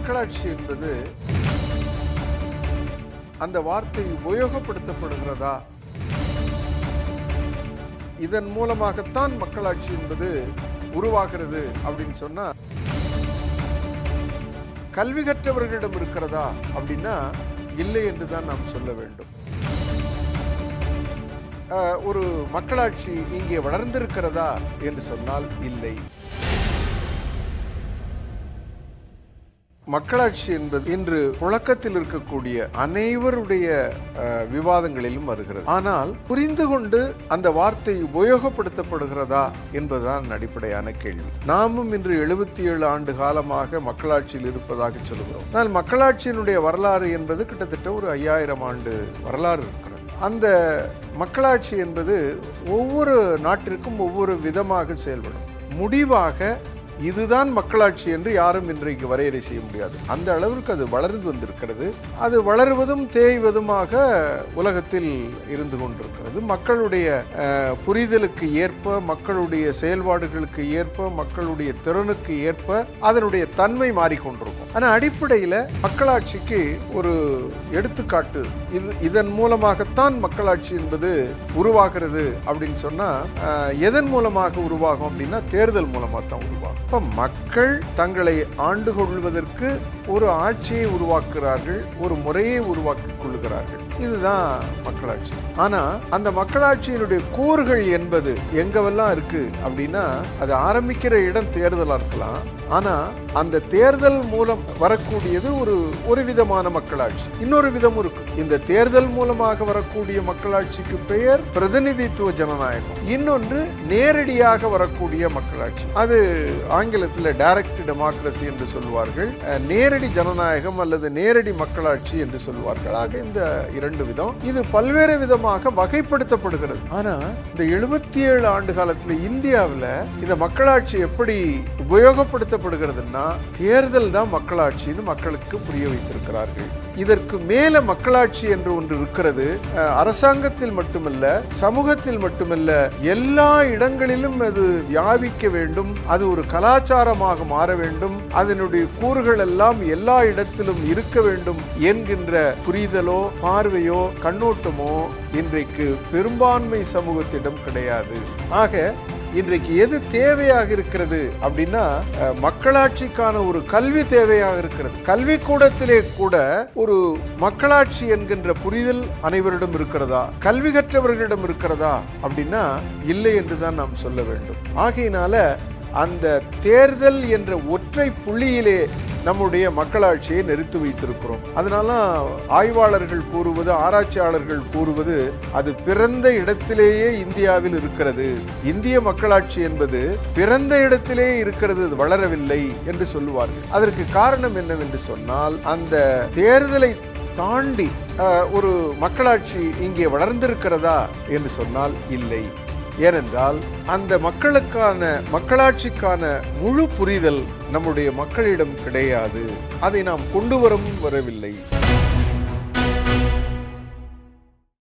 மக்களாட்சி என்பது அந்த வார்த்தை உபயோகப்படுத்தப்படுகிறதா? இதன் மூலமாகத்தான் மக்களாட்சி என்பது உருவாகிறது அப்படின்னு சொன்னா, கல்வி கற்றவர்களிடம் இருக்கிறதா அப்படின்னா இல்லை என்றுதான் நாம் சொல்ல வேண்டும். ஒரு மக்களாட்சி இங்கே வளர்ந்திருக்கிறதா என்று சொன்னால் இல்லை. மக்களாட்சி என்பது இன்று புழக்கத்தில் இருக்கக்கூடிய அனைவருடைய விவாதங்களிலும் வருகிறது. ஆனால் புரிந்து கொண்டு அந்த வார்த்தை உபயோகப்படுத்தப்படுகிறதா என்பதுதான் அடிப்படையான கேள்வி. நாமும் இன்று 77 ஆண்டு காலமாக மக்களாட்சியில் இருப்பதாக சொல்கிறோம். ஆனால் மக்களாட்சியினுடைய வரலாறு என்பது கிட்டத்தட்ட ஒரு 5000 ஆண்டு வரலாறு இருக்கிறது. அந்த மக்களாட்சி என்பது ஒவ்வொரு நாட்டிற்கும் ஒவ்வொரு விதமாக செயல்படும். முடிவாக இதுதான் மக்களாட்சி என்று யாரும் இன்றைக்கு வரையறை செய்ய முடியாது. அந்த அளவிற்கு அது வளர்ந்து வந்திருக்கிறது. அது வளருவதும் தேய்வதுமாக உலகத்தில் இருந்து கொண்டிருக்கிறது. மக்களுடைய புரிதலுக்கு ஏற்ப, மக்களுடைய செயல்பாடுகளுக்கு ஏற்ப, மக்களுடைய திறனுக்கு ஏற்ப அதனுடைய தன்மை மாறிக்கொண்டிருக்கும். ஆனால் அடிப்படையில் மக்களாட்சிக்கு ஒரு எடுத்துக்காட்டு, இதன் மூலமாகத்தான் மக்களாட்சி என்பது உருவாகிறது அப்படின்னு சொன்னா, எதன் மூலமாக உருவாகும் அப்படின்னா தேர்தல் மூலமாக தான் உருவாகும். மக்கள் தங்களை ஆண்டு கொள்வதற்கு ஒரு ஆட்சியை உருவாக்குகிறார்கள், ஒரு முறையை உருவாக்கிக் கொள்கிறார்கள். இதுதான் மக்களாட்சி. ஆனா அந்த மக்களாட்சியினுடைய கூறுகள் என்பது எங்கெல்லாம் இருக்கு அப்படின்னா, அது ஆரம்பிக்கிற இடம் தேர்தலா இருக்கலாம். ஆனா அந்த தேர்தல் மூலம் வரக்கூடியது ஒரு விதமான மக்களாட்சி. இன்னொரு விதம் இருக்கு. இந்த தேர்தல் மூலமாக வரக்கூடிய மக்களாட்சிக்கு பெயர் பிரதிநிதித்துவ ஜனநாயகம். இன்னொன்று நேரடியாக வரக்கூடிய மக்களாட்சி. அது ஆங்கிலத்தில் டைரக்ட் டெமோக்ரசி என்று சொல்வார்கள். நேரடி ஜனநாயகம் அல்லது நேரடி மக்களாட்சி என்று சொல்வார்கள். ஆக இந்த இரண்டு விதம், இது பல்வேறு விதமாக வகைப்படுத்தப்படுகிறது. ஆனா இந்த 77 ஆண்டு காலத்துல இந்தியாவில் இந்த மக்களாட்சி எப்படி உபயோகப்படுத்தப்படுகிறதுன்னா, தேர்தல் தான் மக்களாட்சின்னு மக்களுக்கு புரிய வைத்திருக்கிறார்கள். இதற்கு மேல மக்களாட்சி என்று ஒன்று இருக்கிறது. அரசாங்கத்தில் மட்டுமல்ல, சமூகத்தில் மட்டுமல்ல, எல்லா இடங்களிலும் அது வியாபிக்க வேண்டும். அது ஒரு கலாச்சாரமாக மாற வேண்டும். அதனுடைய கூறுகள் எல்லாம் எல்லா இடத்திலும் இருக்க வேண்டும் என்கின்ற புரிதலோ பார்வையோ கண்ணோட்டமோ இன்றைக்கு பெரும்பான்மை சமூகத்திடம் கிடையாது. ஆக இன்றைக்கு எது தேவையாக இருக்கிறது அப்படின்னா, மக்களாட்சிக்கான ஒரு கல்வி தேவையாக இருக்கிறது. கல்வி கூடத்திலே கூட ஒரு மக்களாட்சி என்கின்ற புரிதல் அனைவரிடம் இருக்கிறதா, கல்வி கற்றவர்களிடம் இருக்கிறதா அப்படின்னா இல்லை என்றுதான் நாம் சொல்ல வேண்டும். ஆகையினால அந்த தேர்தல் என்ற ஒற்றை புள்ளியிலே நம்முடைய மக்களாட்சியை நிறுத்தி வைத்திருக்கிறோம். அதனால ஆய்வாளர்கள் கூறுவது, ஆராய்ச்சியாளர்கள் கூறுவது, அது பிறந்த இடத்திலேயே இந்தியாவில் இருக்கிறது. இந்திய மக்களாட்சி என்பது பிறந்த இடத்திலே இருக்கிறது, வளரவில்லை என்று சொல்லுவார்கள். அதற்கு காரணம் என்னவென்று சொன்னால், அந்த தேர்தலை தாண்டி ஒரு மக்களாட்சி இங்கே வளர்ந்திருக்கிறதா என்று சொன்னால் இல்லை. ஏனென்றால் அந்த மக்களாட்சிக்கான முழு புரிதல் நம்முடைய மக்களிடம் கிடையாது. அதை நாம் கொண்டு வரவும் வரவில்லை.